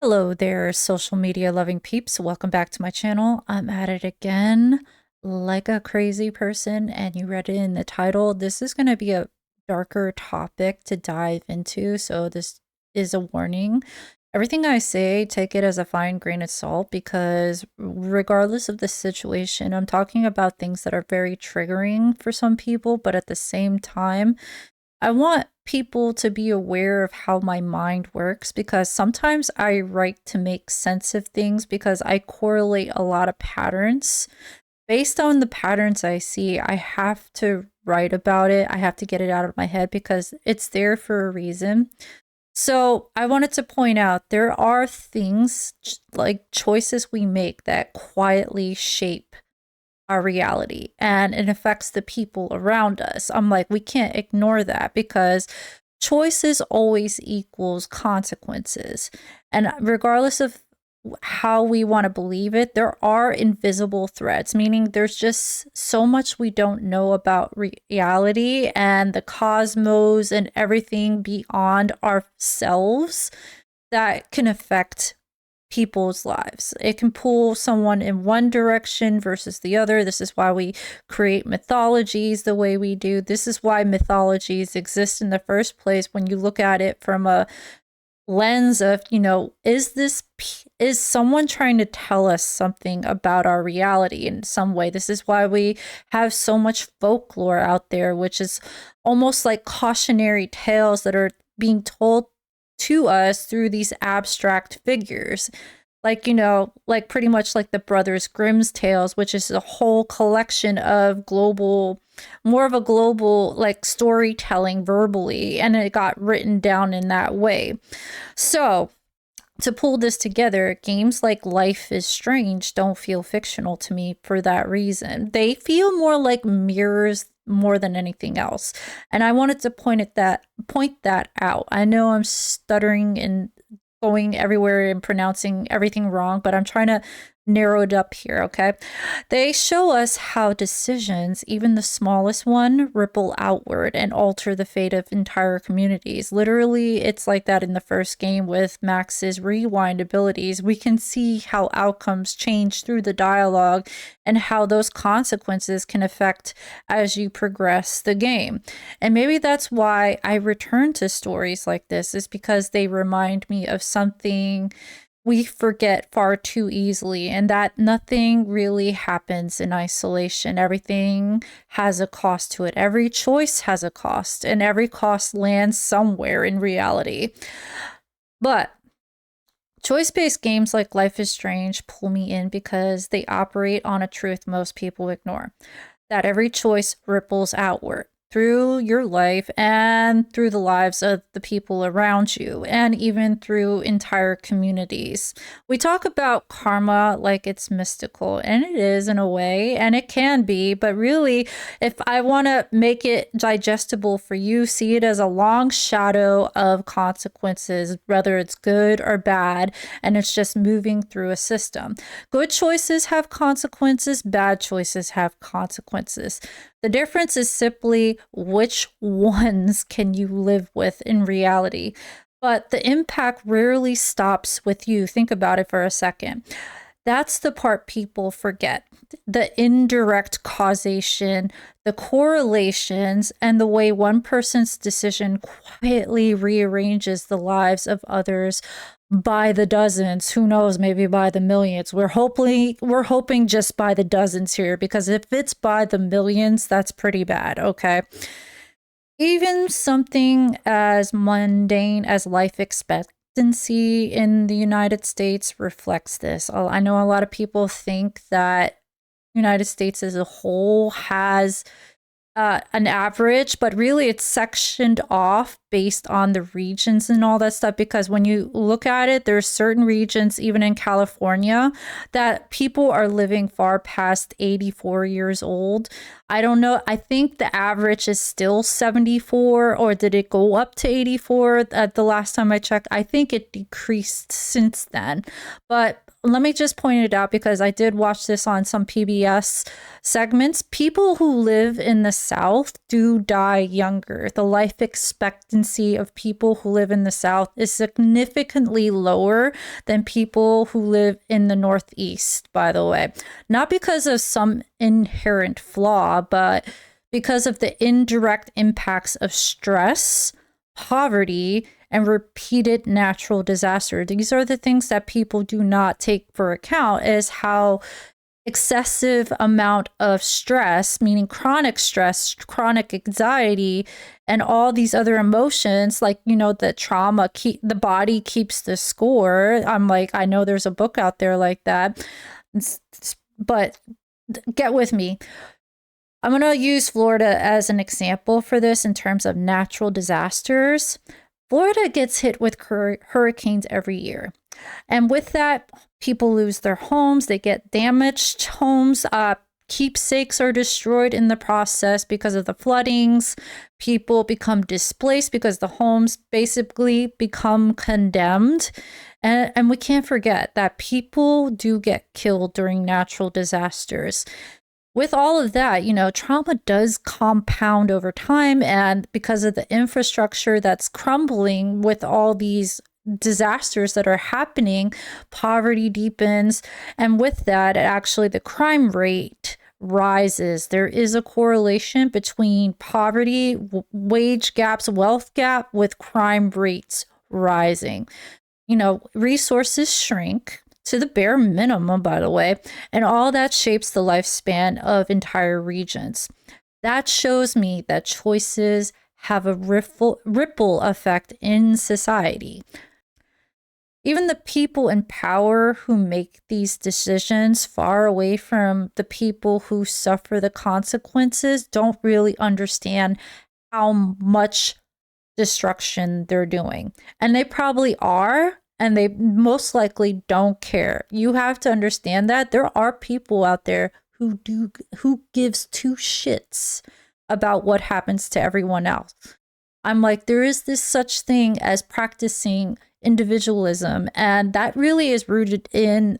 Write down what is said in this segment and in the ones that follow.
Hello there, social media loving peeps. Welcome back to my channel. I'm at it again like a crazy person, and you read it in the title. This is going to be a darker topic to dive into, so this is a warning. Everything I say, take it as a fine grain of salt because regardless of the situation, I'm talking about things that are very triggering for some people, but at the same time, I want people to be aware of how my mind works because sometimes I write to make sense of things because I correlate a lot of patterns. Based on the patterns I see, I have to write about it. I have to get it out of my head because it's there for a reason. So I wanted to point out there are things like choices we make that quietly shape our reality and it affects the people around us. I'm like, we can't ignore that because choices always equals consequences. And regardless of how we want to believe it, there are invisible threats, meaning there's just so much we don't know about reality and the cosmos and everything beyond ourselves that can affect people's lives. It can pull someone in one direction versus the other. This is why we create mythologies the way we do. This is why mythologies exist in the first place. When you look at it from a lens of, is someone trying to tell us something about our reality in some way? This is why we have so much folklore out there, which is almost like cautionary tales that are being told to us through these abstract figures. Like, like pretty much like the Brothers Grimm's tales, which is a whole collection of more of a global like storytelling verbally, and it got written down in that way. So to pull this together, games like Life is Strange don't feel fictional to me for that reason. They feel more like mirrors more than anything else. And I wanted to point that out. I know I'm stuttering and going everywhere and pronouncing everything wrong, but I'm trying to narrow it up here, okay? They show us how decisions, even the smallest one, ripple outward and alter the fate of entire communities. Literally, it's like that in the first game with Max's rewind abilities. We can see how outcomes change through the dialogue and how those consequences can affect as you progress the game. And maybe that's why I return to stories like this, is because they remind me of something we forget far too easily, and that nothing really happens in isolation. Everything has a cost to it. Every choice has a cost, and every cost lands somewhere in reality. But choice-based games like Life is Strange pull me in because they operate on a truth most people ignore, that every choice ripples outward through your life and through the lives of the people around you, and even through entire communities. We talk about karma like it's mystical, and it is in a way, and it can be, but really, if I want to make it digestible for you, see it as a long shadow of consequences, whether it's good or bad, and it's just moving through a system. Good choices have consequences, bad choices have consequences. The difference is simply which ones can you live with in reality. But the impact rarely stops with you. Think about it for a second. That's the part people forget. The indirect causation, the correlations, and the way one person's decision quietly rearranges the lives of others by the dozens, who knows, maybe by the millions. We're hoping just by the dozens here, because if it's by the millions, that's pretty bad, okay? Even something as mundane as life expectancy in the United States reflects this. I know a lot of people think that United States as a whole has an average, but really it's sectioned off based on the regions and all that stuff, because when you look at it, there's certain regions, even in California, that people are living far past 84 years old. I don't know. I think the average is still 74, or did it go up to 84 at the last time I checked? I think it decreased since then. But let me just point it out because I did watch this on some PBS segments. People who live in the South do die younger. The life expectancy of people who live in the South is significantly lower than people who live in the Northeast, by the way. Not because of some inherent flaw, but because of the indirect impacts of stress, poverty, and repeated natural disaster. These are the things that people do not take for account, is how excessive amount of stress, meaning chronic stress, chronic anxiety, and all these other emotions, like, you know, the trauma, the body keeps the score. I'm like, I know there's a book out there like that, but get with me. I'm going to use Florida as an example for this in terms of natural disasters. Florida gets hit with hurricanes every year. And with that, people lose their homes. They get damaged homes. Keepsakes are destroyed in the process because of the floodings. People become displaced because the homes basically become condemned. And we can't forget that people do get killed during natural disasters. With all of that, you know, trauma does compound over time. And because of the infrastructure that's crumbling with all these disasters that are happening, poverty deepens. And with that, actually, the crime rate rises. There is a correlation between poverty, wage gaps, wealth gap with crime rates rising. You know, resources shrink to the bare minimum, by the way, and all that shapes the lifespan of entire regions. That shows me that choices have a ripple effect in society. Even the people in power who make these decisions far away from the people who suffer the consequences don't really understand how much destruction they're doing. And they probably are, and they most likely don't care. You have to understand that there are people out there who gives two shits about what happens to everyone else. I'm like, there is this such thing as practicing individualism, and that really is rooted in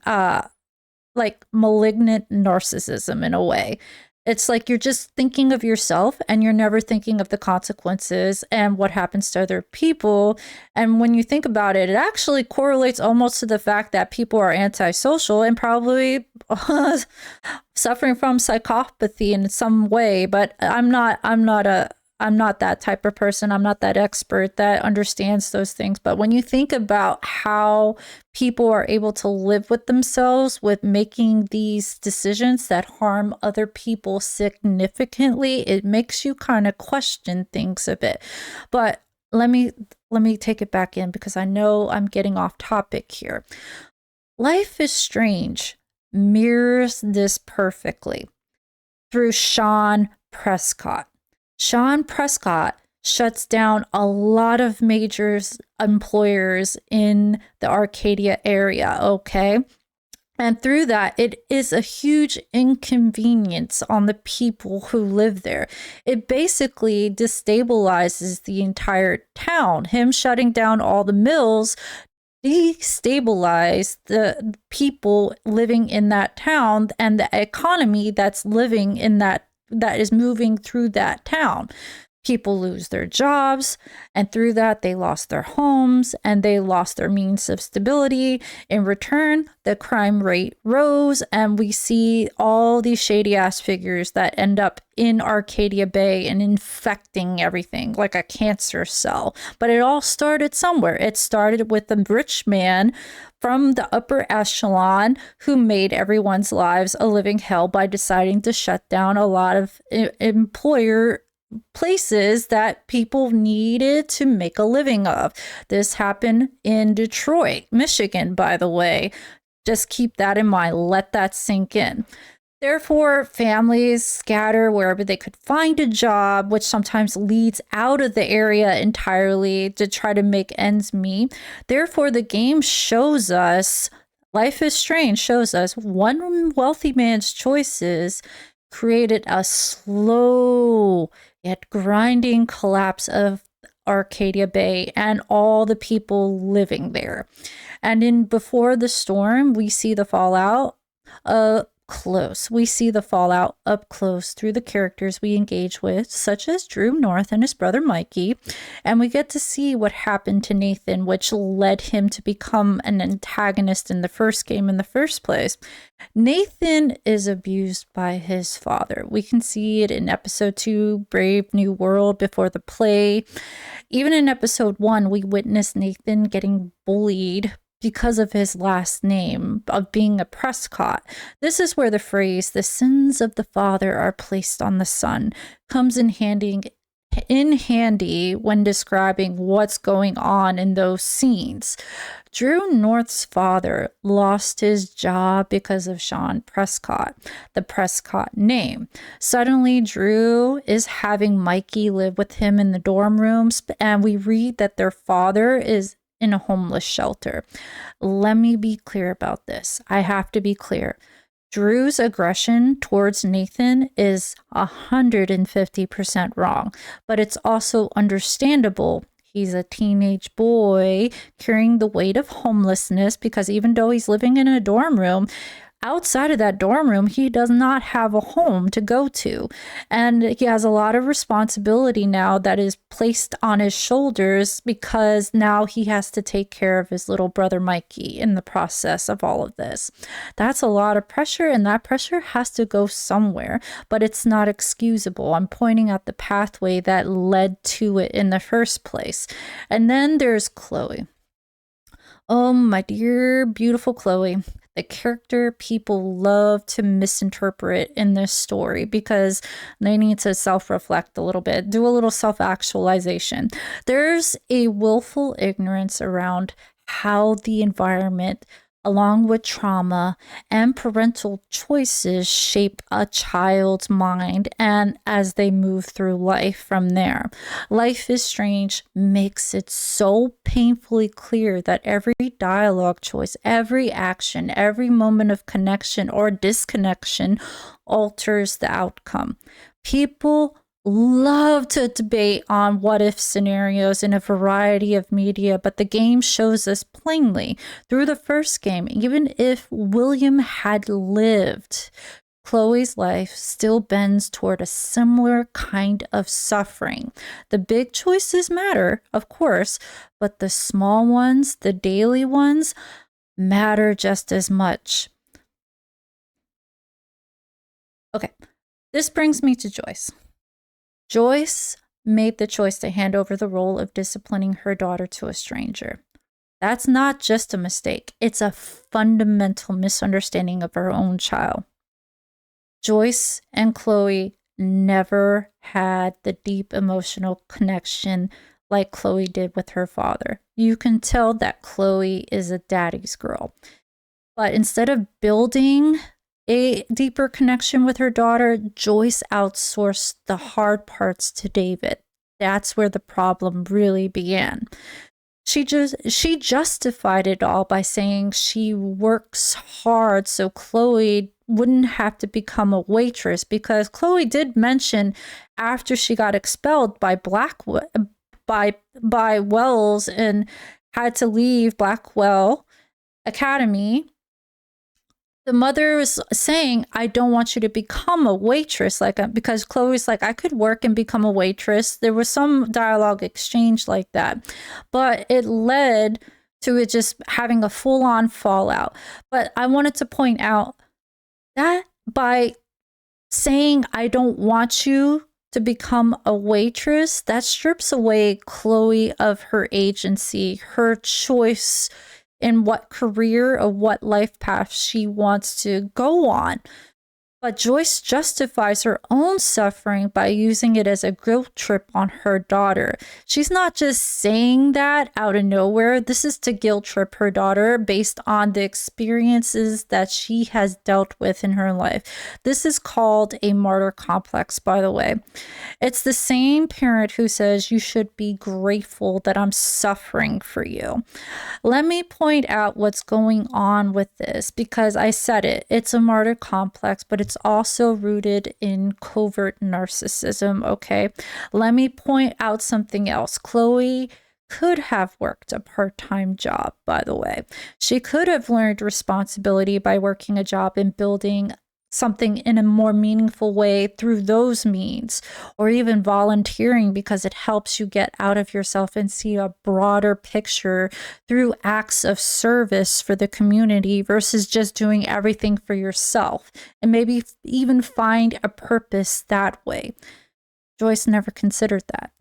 like malignant narcissism in a way. It's like you're just thinking of yourself and you're never thinking of the consequences and what happens to other people. And when you think about it, it actually correlates almost to the fact that people are antisocial and probably suffering from psychopathy in some way. But I'm not that type of person. I'm not that expert that understands those things. But when you think about how people are able to live with themselves with making these decisions that harm other people significantly, it makes you kind of question things a bit. But let me take it back in because I know I'm getting off topic here. Life is Strange mirrors this perfectly through Sean Prescott. Sean Prescott shuts down a lot of major employers in the Arcadia area, okay? And through that, it is a huge inconvenience on the people who live there. It basically destabilizes the entire town. Him shutting down all the mills destabilize the people living in that town and the economy that's living in that is moving through that town. People lose their jobs, and through that, they lost their homes and they lost their means of stability. In return, the crime rate rose, and we see all these shady ass figures that end up in Arcadia Bay and infecting everything like a cancer cell. But it all started somewhere. It started with a rich man from the upper echelon who made everyone's lives a living hell by deciding to shut down a lot of employer places that people needed to make a living of. This happened in Detroit, Michigan, by the way. Just keep that in mind. Let that sink in. Therefore, families scatter wherever they could find a job, which sometimes leads out of the area entirely to try to make ends meet. Therefore, the game shows us, Life is Strange shows us, one wealthy man's choices created a slow yet grinding collapse of Arcadia Bay and all the people living there. And in Before the Storm, we see the fallout close. We see the fallout up close through the characters we engage with, such as Drew North and his brother Mikey, and we get to see what happened to Nathan, which led him to become an antagonist in the first game in the first place. Nathan is abused by his father. We can see it in episode 2, Brave New World, before the play. Even in episode 1, we witness Nathan getting bullied because of his last name, of being a Prescott. This is where the phrase, the sins of the father are placed on the son, comes in handy when describing what's going on in those scenes. Drew North's father lost his job because of Sean Prescott, the Prescott name. Suddenly, Drew is having Mikey live with him in the dorm rooms, and we read that their father is in a homeless shelter. Let me be clear about this. I have to be clear. Drew's aggression towards Nathan is 150% wrong, but it's also understandable. He's a teenage boy carrying the weight of homelessness because even though he's living in a dorm room, outside of that dorm room, he does not have a home to go to. And he has a lot of responsibility now that is placed on his shoulders because now he has to take care of his little brother Mikey in the process of all of this. That's a lot of pressure, and that pressure has to go somewhere, but it's not excusable. I'm pointing out the pathway that led to it in the first place. And then there's Chloe. Oh, my dear, beautiful Chloe. The character people love to misinterpret in this story because they need to self-reflect a little bit, do a little self-actualization. There's a willful ignorance around how the environment, along with trauma and parental choices, shape a child's mind and as they move through life from there. Life is Strange makes it so painfully clear that every dialogue choice, every action, every moment of connection or disconnection alters the outcome. People love to debate on what if scenarios in a variety of media, but the game shows us plainly through the first game, even if William had lived, Chloe's life still bends toward a similar kind of suffering. The big choices matter, of course, but the small ones, the daily ones, matter just as much. Okay, this brings me to Joyce. Joyce made the choice to hand over the role of disciplining her daughter to a stranger. That's not just a mistake. It's a fundamental misunderstanding of her own child. Joyce and Chloe never had the deep emotional connection like Chloe did with her father. You can tell that Chloe is a daddy's girl. But instead of building a deeper connection with her daughter, Joyce outsourced the hard parts to David. That's where the problem really began. She justified it all by saying she works hard so Chloe wouldn't have to become a waitress, because Chloe did mention after she got expelled by Wells and had to leave Blackwell Academy, the mother was saying, I don't want you to become a waitress, because Chloe's like, I could work and become a waitress. There was some dialogue exchange like that, but it led to it just having a full-on fallout. But I wanted to point out that by saying, I don't want you to become a waitress, that strips away Chloe of her agency, her choice in what career or what life path she wants to go on. But Joyce justifies her own suffering by using it as a guilt trip on her daughter. She's not just saying that out of nowhere. This is to guilt trip her daughter based on the experiences that she has dealt with in her life. This is called a martyr complex, by the way. It's the same parent who says you should be grateful that I'm suffering for you. Let me point out what's going on with this, because I said it. It's a martyr complex, but it's it's also rooted in covert narcissism, okay? Let me point out something else. Chloe could have worked a part-time job, by the way. She could have learned responsibility by working a job and building something in a more meaningful way through those means, or even volunteering because it helps you get out of yourself and see a broader picture through acts of service for the community versus just doing everything for yourself, and maybe even find a purpose that way. Joyce never considered that.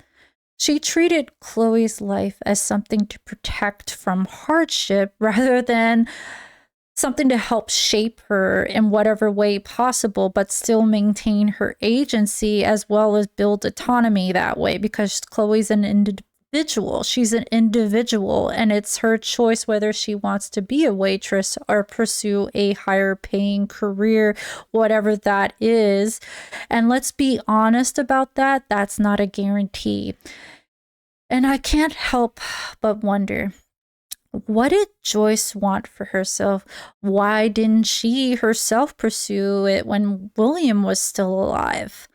She treated Chloe's life as something to protect from hardship rather than something to help shape her in whatever way possible, but still maintain her agency as well as build autonomy that way, because Chloe's an individual. She's an individual, and it's her choice whether she wants to be a waitress or pursue a higher paying career, whatever that is. And let's be honest about that. That's not a guarantee. And I can't help but wonder, what did Joyce want for herself? Why didn't she herself pursue it when William was still alive?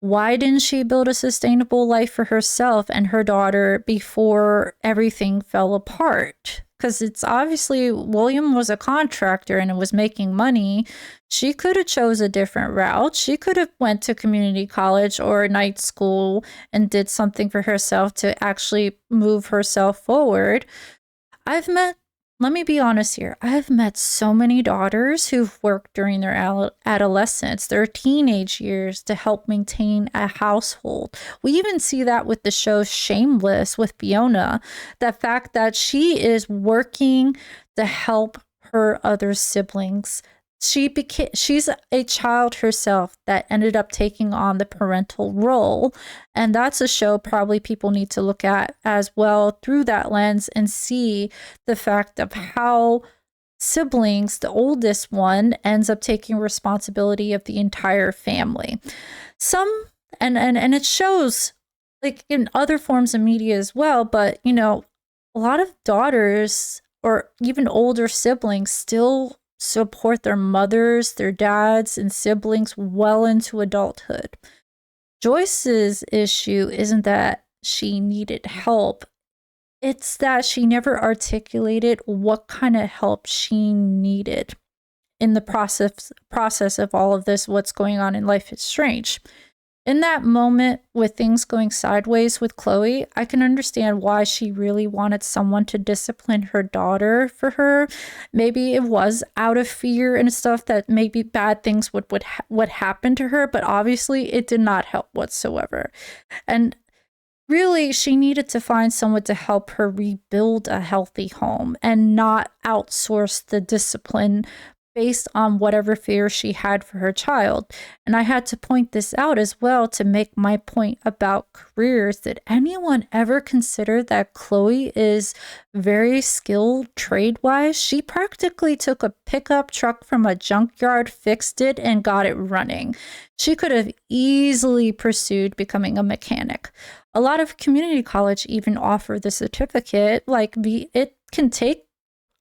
Why didn't she build a sustainable life for herself and her daughter before everything fell apart? Because it's obviously William was a contractor and was making money. She could have chose a different route. She could have went to community college or night school and did something for herself to actually move herself forward. Let me be honest here, I've met so many daughters who've worked during their adolescence, their teenage years, to help maintain a household. We even see that with the show Shameless with Fiona, the fact that she is working to help her other siblings. She's a child herself that ended up taking on the parental role. And that's a show probably people need to look at as well through that lens and see the fact of how siblings, the oldest one, ends up taking responsibility of the entire family. And it shows like in other forms of media as well, but you know, a lot of daughters or even older siblings still support their mothers, their dads, and siblings well into adulthood. Joyce's issue isn't that she needed help. It's that she never articulated what kind of help she needed in the process of all of this, what's going on in Life is Strange. In that moment with things going sideways with Chloe, I can understand why she really wanted someone to discipline her daughter for her. Maybe it was out of fear and stuff that maybe bad things would happen to her, but obviously it did not help whatsoever. And really, she needed to find someone to help her rebuild a healthy home and not outsource the discipline based on whatever fear she had for her child. And I had to point this out as well to make my point about careers. Did anyone ever consider that Chloe is very skilled trade-wise? She practically took a pickup truck from a junkyard, fixed it, and got it running. She could have easily pursued becoming a mechanic. A lot of community college even offer the certificate. It can take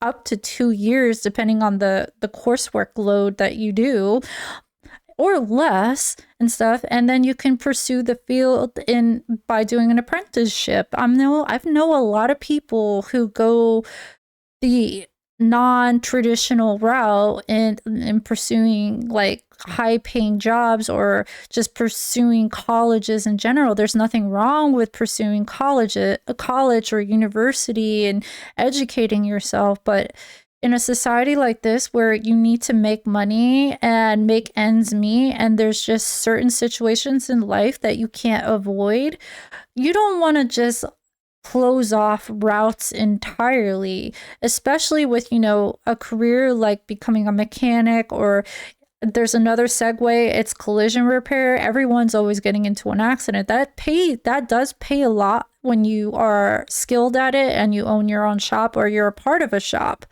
up to 2 years, depending on the coursework load that you do, or less and stuff. And then you can pursue the field by doing an apprenticeship. I know a lot of people who go the non-traditional route in pursuing like high-paying jobs or just pursuing colleges in general. There's nothing wrong with pursuing a college or university and educating yourself, but in a society like this where you need to make money and make ends meet, and there's just certain situations in life that you can't avoid, you don't want to just close off routes entirely, especially with, you know, a career like becoming a mechanic, or there's another segue, it's collision repair. Everyone's always getting into an accident. That does pay a lot when you are skilled at it and you own your own shop or you're a part of a shop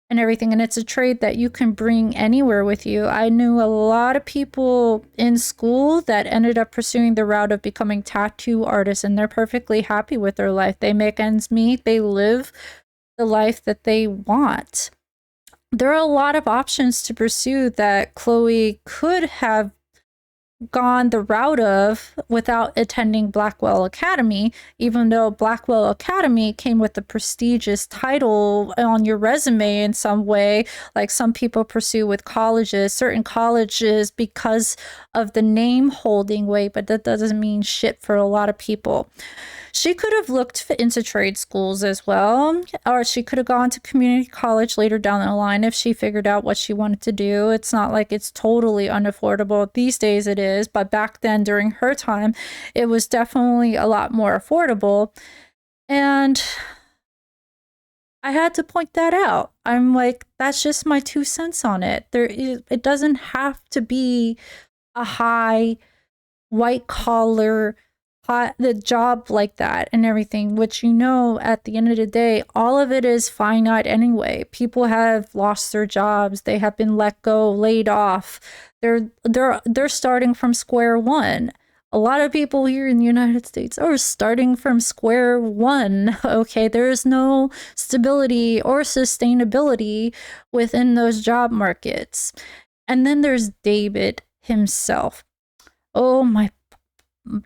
and everything. And it's a trade that you can bring anywhere with you. I knew a lot of people in school that ended up pursuing the route of becoming tattoo artists, and they're perfectly happy with their life. They make ends meet. They live the life that they want. there are a lot of options to pursue that Chloe could have gone the route of without attending Blackwell Academy, even though Blackwell Academy came with a prestigious title on your resume in some way, like some people pursue with colleges, certain colleges, because of the name holding weight, but that doesn't mean shit for a lot of people. She could have looked into trade schools as well, or she could have gone to community college later down the line if she figured out what she wanted to do. It's not like it's totally unaffordable. These days it is, but back then during her time, it was definitely a lot more affordable. And I had to point that out. I'm like, that's just my 2 cents on it. It doesn't have to be a high white collar the job like that and everything, which, you know, at the end of the day, all of it is finite anyway. People have lost their jobs, they have been let go, laid off. They're starting from square one. A lot of people here in the United States are starting from square one. Okay, there is no stability or sustainability within those job markets. And then there's David himself. Oh my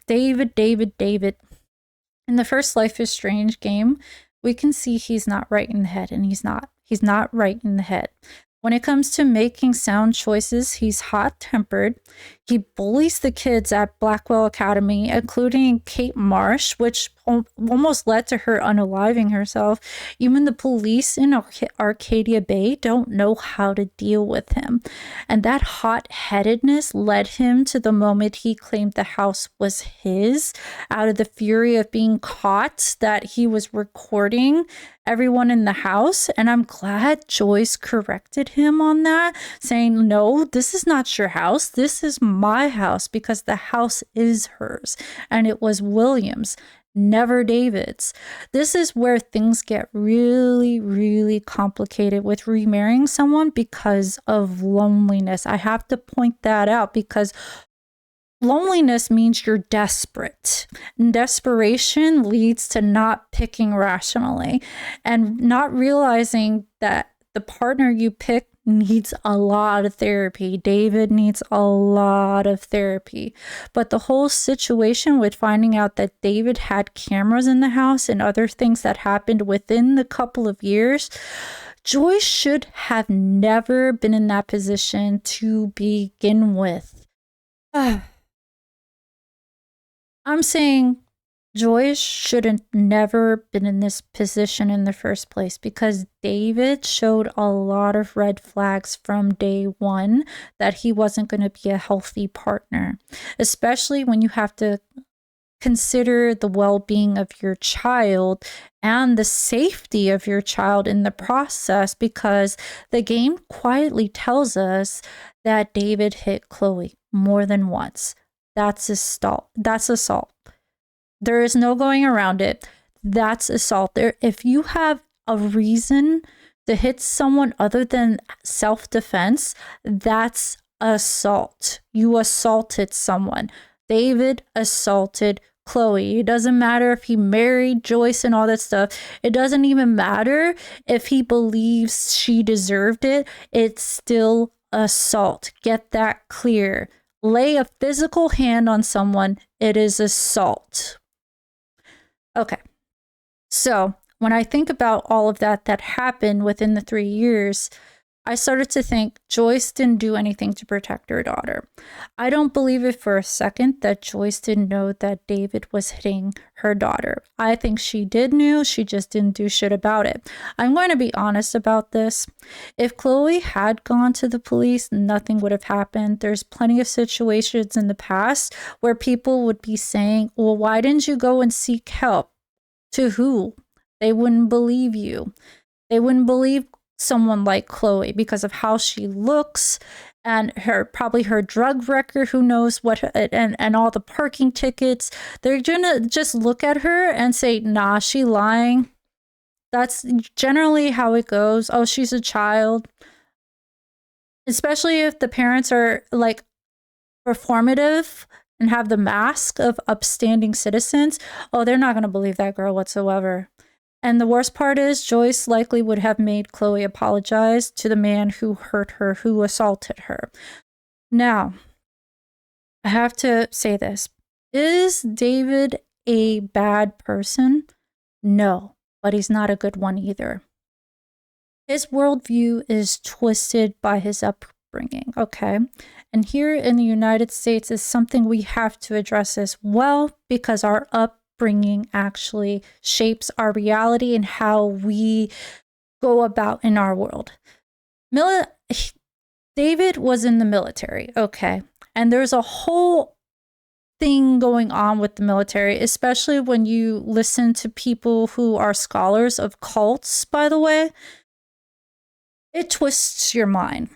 David. In the first Life is Strange game, we can see he's not right in the head, and he's not right in the head. When it comes to making sound choices, he's hot-tempered. He bullies the kids at Blackwell Academy, including Kate Marsh, which almost led to her unaliving herself. Even the police in Arcadia Bay don't know how to deal with him. And that hot-headedness led him to the moment he claimed the house was his, out of the fury of being caught that he was recording everyone in the house. And I'm glad Joyce corrected him on that, saying, no, this is not your house. This is my house, because the house is hers. And it was William's, never David's. This is where things get really, really complicated with remarrying someone because of loneliness. I have to point that out, because loneliness means you're desperate. And desperation leads to not picking rationally and not realizing that the partner you pick needs a lot of therapy. David needs a lot of therapy. But the whole situation with finding out that David had cameras in the house and other things that happened within the couple of years, Joyce should have never been in that position to begin with. I'm saying Joyce shouldn't never been in this position in the first place, because David showed a lot of red flags from day one that he wasn't going to be a healthy partner, especially when you have to consider the well-being of your child and the safety of your child in the process, because the game quietly tells us that David hit Chloe more than once. That's assault. There is no going around it. That's assault. If you have a reason to hit someone other than self-defense, that's assault. You assaulted someone. David assaulted Chloe. It doesn't matter if he married Joyce and all that stuff. It doesn't even matter if he believes she deserved it. It's still assault. Get that clear. Lay a physical hand on someone, it is assault. Okay, so when I think about all of that happened within the 3 years, I started to think Joyce didn't do anything to protect her daughter. I don't believe it for a second that Joyce didn't know that David was hitting her daughter. I think she did know, she just didn't do shit about it. I'm going to be honest about this. If Chloe had gone to the police, nothing would have happened. There's plenty of situations in the past where people would be saying, well, why didn't you go and seek help? To who? They wouldn't believe you. They wouldn't believe someone like Chloe because of how she looks and probably her drug record, who knows what, and all the parking tickets. They're gonna just look at her and say, nah, she lying. That's generally how it goes. Oh, she's a child. Especially if the parents are like performative and have the mask of upstanding citizens. Oh, they're not gonna believe that girl whatsoever. And the worst part is Joyce likely would have made Chloe apologize to the man who hurt her, who assaulted her. Now, I have to say this. Is David a bad person? No, but he's not a good one either. His worldview is twisted by his upbringing, okay? And here in the United States is something we have to address as well, because our upbringing actually shapes our reality and how we go about in our world. David was in the military, okay? And there's a whole thing going on with the military, especially when you listen to people who are scholars of cults, by the way. It twists your mind.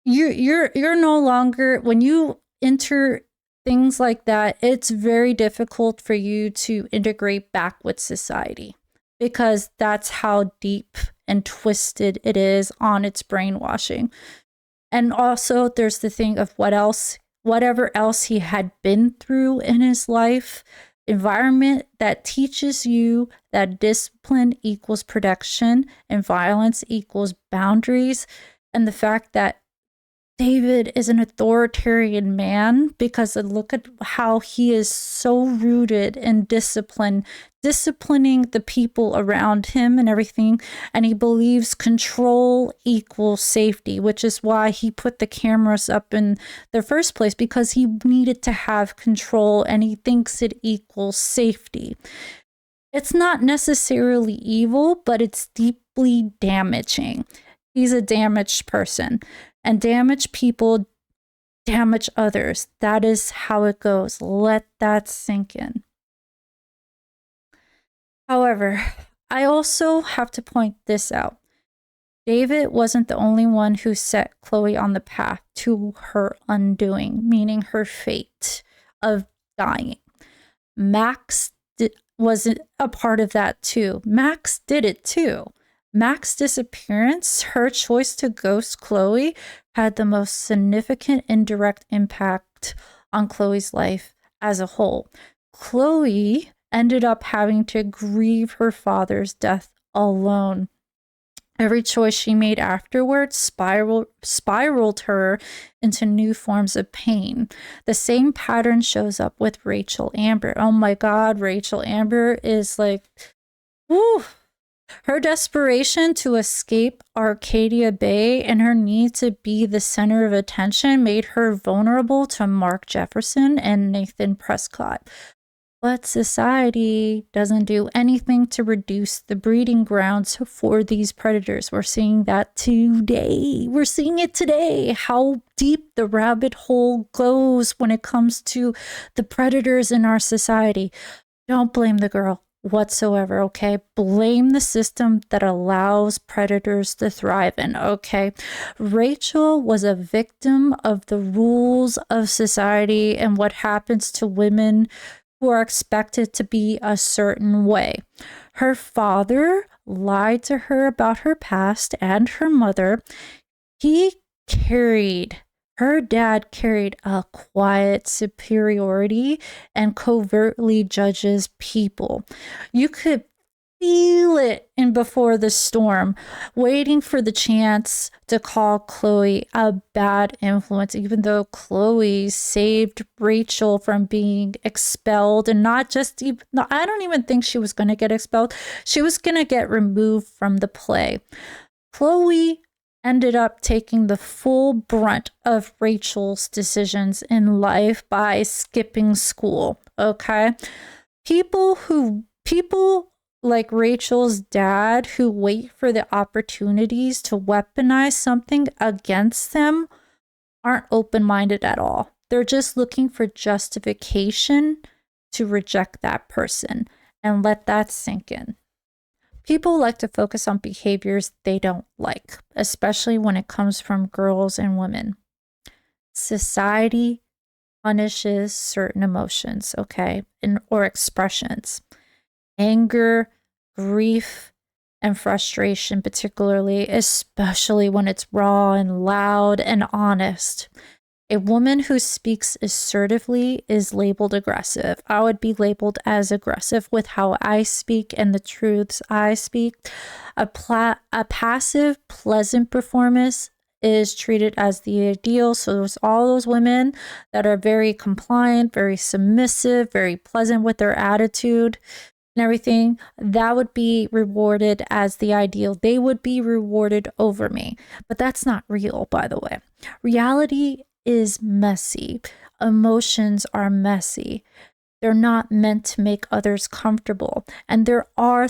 You're no longer, when you enter things like that, it's very difficult for you to integrate back with society, because that's how deep and twisted it is on its brainwashing. And also there's the thing of whatever else he had been through in his life, environment that teaches you that discipline equals protection and violence equals boundaries. And the fact that David is an authoritarian man, because look at how he is so rooted in discipline, disciplining the people around him and everything. And he believes control equals safety, which is why he put the cameras up in the first place, because he needed to have control and he thinks it equals safety. It's not necessarily evil, but it's deeply damaging. He's a damaged person. And damaged people damage others. That is how it goes. Let that sink in. However, I also have to point this out. David wasn't the only one who set Chloe on the path to her undoing, meaning her fate of dying. Max was a part of that too. Max did it too. Max's disappearance, her choice to ghost Chloe, had the most significant indirect impact on Chloe's life as a whole. Chloe ended up having to grieve her father's death alone. Every choice she made afterwards spiraled her into new forms of pain. The same pattern shows up with Rachel Amber. Oh my God, Rachel Amber is like, woo! Her desperation to escape Arcadia Bay and her need to be the center of attention made her vulnerable to Mark Jefferson and Nathan Prescott. But society doesn't do anything to reduce the breeding grounds for these predators. We're seeing that today. We're seeing it today, how deep the rabbit hole goes when it comes to the predators in our society. Don't blame the girl whatsoever, okay? Blame the system that allows predators to thrive in, okay? Rachel was a victim of the rules of society and what happens to women who are expected to be a certain way. Her father lied to her about her past and her mother. Her dad carried a quiet superiority and covertly judges people. You could feel it in Before the Storm, waiting for the chance to call Chloe a bad influence, even though Chloe saved Rachel from being expelled. And not just even, I don't even think she was going to get expelled. She was going to get removed from the play. Chloe ended up taking the full brunt of Rachel's decisions in life by skipping school, okay? People like Rachel's dad who wait for the opportunities to weaponize something against them aren't open-minded at all. They're just looking for justification to reject that person, and let that sink in. People like to focus on behaviors they don't like, especially when it comes from girls and women. Society punishes certain emotions, okay, or expressions. Anger, grief, and frustration, particularly, especially when it's raw and loud and honest. A woman who speaks assertively is labeled aggressive. I would be labeled as aggressive with how I speak and the truths I speak. A passive, pleasant performance is treated as the ideal. So there's all those women that are very compliant, very submissive, very pleasant with their attitude and everything, that would be rewarded as the ideal. They would be rewarded over me. But that's not real, by the way. Reality is messy. Emotions are messy. They're not meant to make others comfortable. And there are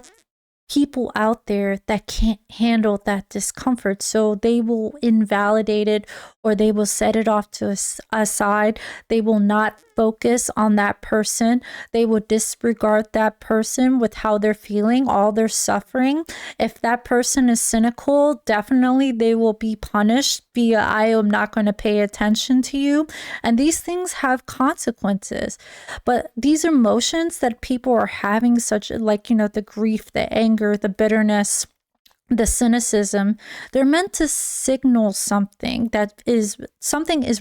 people out there that can't handle that discomfort, so they will invalidate it or they will set it off to a side. They will not focus on that person. They will disregard that person with how they're feeling, all their suffering. If that person is cynical, definitely they will be punished via I am not going to pay attention to you. And these things have consequences. But these emotions that people are having, such like, the grief, the anger, the bitterness, the cynicism, they're meant to signal something is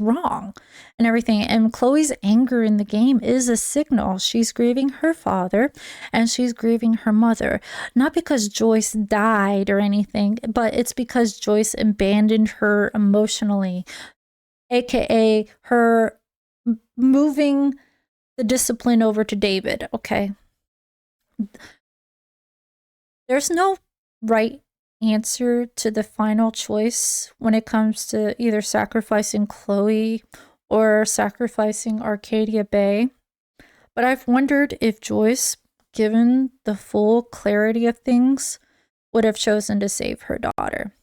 wrong and everything. And Chloe's anger in the game is a signal. She's grieving her father and she's grieving her mother, not because Joyce died or anything, but it's because Joyce abandoned her emotionally, aka her moving the discipline over to David. Okay, there's no right answer to the final choice when it comes to either sacrificing Chloe or sacrificing Arcadia Bay. But I've wondered if Joyce, given the full clarity of things, would have chosen to save her daughter.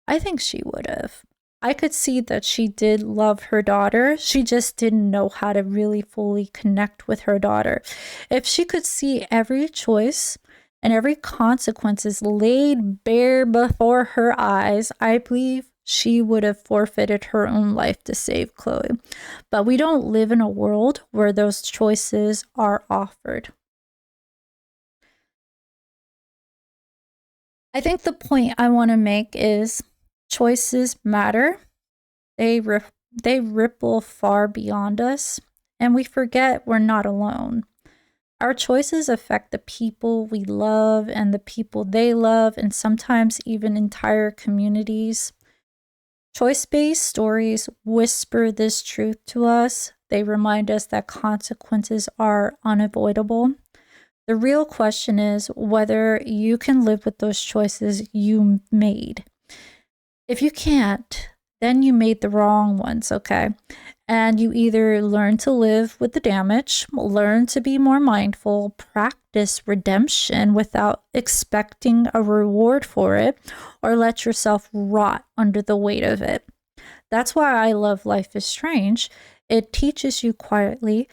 I think she would have. I could see that she did love her daughter. She just didn't know how to really fully connect with her daughter. If she could see every choice and every consequence is laid bare before her eyes, I believe she would have forfeited her own life to save Chloe. But we don't live in a world where those choices are offered. I think the point I want to make is choices matter. They ripple far beyond us, and we forget we're not alone. Our choices affect the people we love and the people they love, and sometimes even entire communities. Choice-based stories whisper this truth to us. They remind us that consequences are unavoidable. The real question is whether you can live with those choices you made. If you can't, then you made the wrong ones, okay? And you either learn to live with the damage, learn to be more mindful, practice redemption without expecting a reward for it, or let yourself rot under the weight of it. That's why I love Life is Strange. It teaches you quietly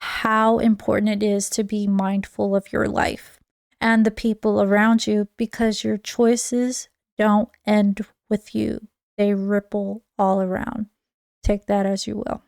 how important it is to be mindful of your life and the people around you, because your choices don't end with you. They ripple all around. Take that as you will.